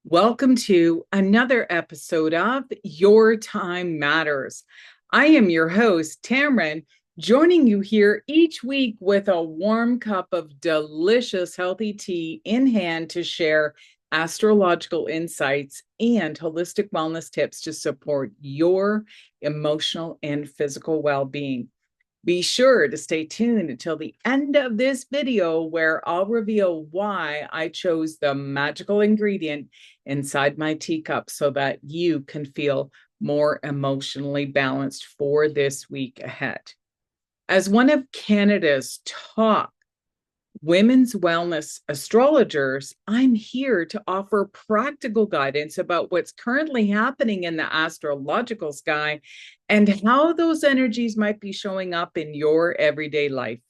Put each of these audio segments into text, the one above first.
Welcome to another episode of Your Time Matters. I am your host, Tammeron, joining you here each week with a warm cup of delicious, healthy tea in hand to share astrological insights and holistic wellness tips to support your emotional and physical well-being. Be sure to stay tuned until the end of this video where I'll reveal why I chose the magical ingredient inside my teacup so that you can feel more emotionally balanced for this week ahead. As one of Canada's top women's wellness astrologers, I'm here to offer practical guidance about what's currently happening in the astrological sky and how those energies might be showing up in your everyday life,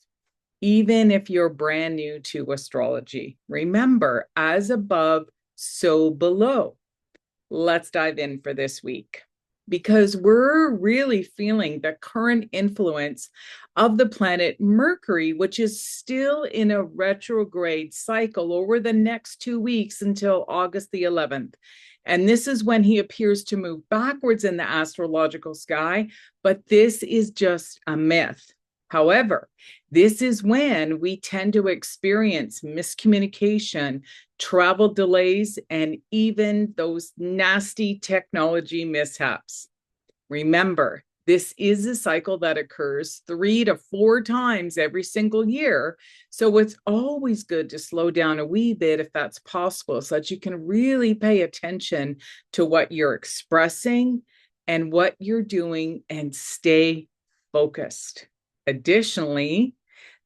even if you're brand new to astrology. Remember, as above, so below. Let's dive in for this week, because we're really feeling the current influence of the planet Mercury, which is still in a retrograde cycle over the next 2 weeks until August the 11th. And this is when he appears to move backwards in the astrological sky, but this is just a myth. However, this is when we tend to experience miscommunication, travel delays, and even those nasty technology mishaps. Remember, this is a cycle that occurs 3 to 4 times every single year. So it's always good to slow down a wee bit if that's possible, so that you can really pay attention to what you're expressing and what you're doing and stay focused. Additionally,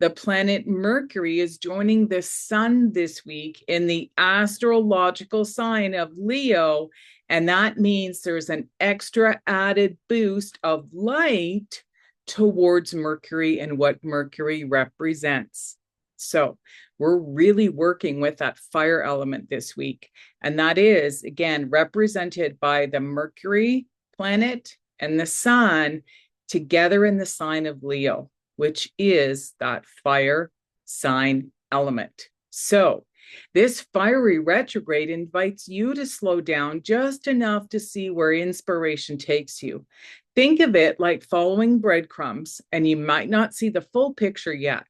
the planet Mercury is joining the sun this week in the astrological sign of Leo, and that means there's an extra added boost of light towards Mercury and what Mercury represents. So we're really working with that fire element this week, and that is, again, represented by the Mercury planet and the sun together in the sign of Leo, which is that fire sign element. So this fiery retrograde invites you to slow down just enough to see where inspiration takes you. Think of it like following breadcrumbs, and you might not see the full picture yet,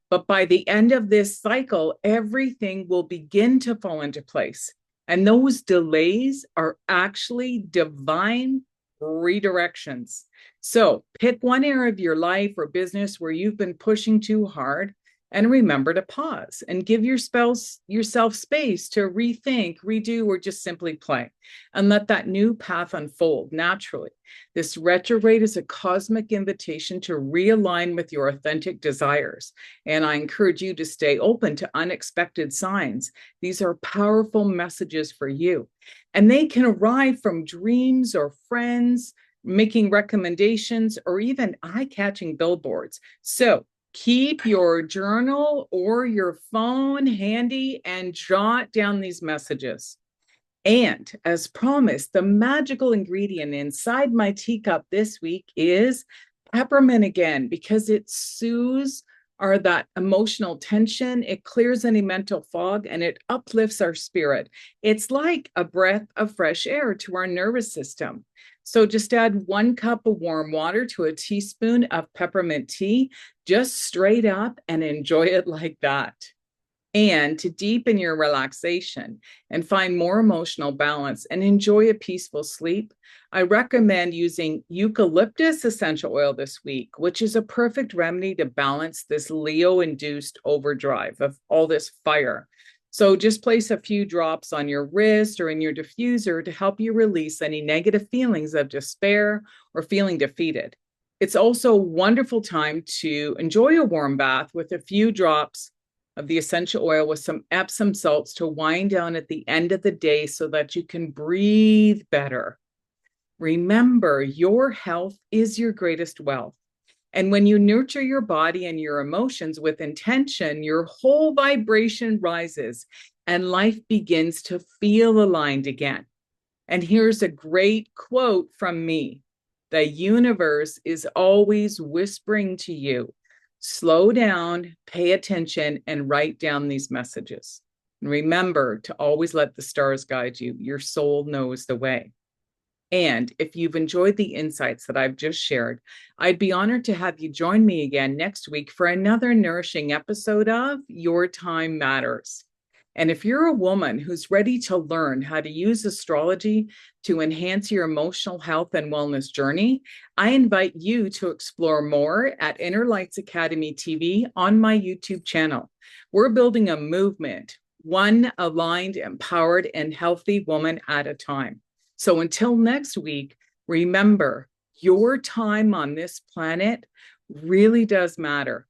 but by the end of this cycle, everything will begin to fall into place. And those delays are actually divine redirections. So pick one area of your life or business where you've been pushing too hard, and remember to pause and give yourself space to rethink, redo, or just simply play, and let that new path unfold naturally. This retrograde is a cosmic invitation to realign with your authentic desires, and I encourage you to stay open to unexpected signs. These are powerful messages for you, and they can arrive from dreams or friends making recommendations, or even eye-catching billboards. So keep your journal or your phone handy and jot down these messages. And as promised, the magical ingredient inside my teacup this week is peppermint again, because it soothes that emotional tension, it clears any mental fog, and it uplifts our spirit. It's like a breath of fresh air to our nervous system. So just add 1 cup of warm water to a teaspoon of peppermint tea, just straight up, and enjoy it like that. And to deepen your relaxation and find more emotional balance and enjoy a peaceful sleep, I recommend using eucalyptus essential oil this week, which is a perfect remedy to balance this Leo-induced overdrive of all this fire. So just place a few drops on your wrist or in your diffuser to help you release any negative feelings of despair or feeling defeated. It's also a wonderful time to enjoy a warm bath with a few drops of the essential oil with some Epsom salts to wind down at the end of the day so that you can breathe better. Remember, your health is your greatest wealth. And when you nurture your body and your emotions with intention, your whole vibration rises and life begins to feel aligned again. And here's a great quote from me: the universe is always whispering to you. Slow down, pay attention, and write down these messages. And remember to always let the stars guide you. Your soul knows the way. And if you've enjoyed the insights that I've just shared, I'd be honored to have you join me again next week for another nourishing episode of Your Time Matters. And if you're a woman who's ready to learn how to use astrology to enhance your emotional health and wellness journey, I invite you to explore more at Inner Lights Academy TV on my YouTube channel. We're building a movement, one aligned, empowered, and healthy woman at a time. So until next week, remember, your time on this planet really does matter.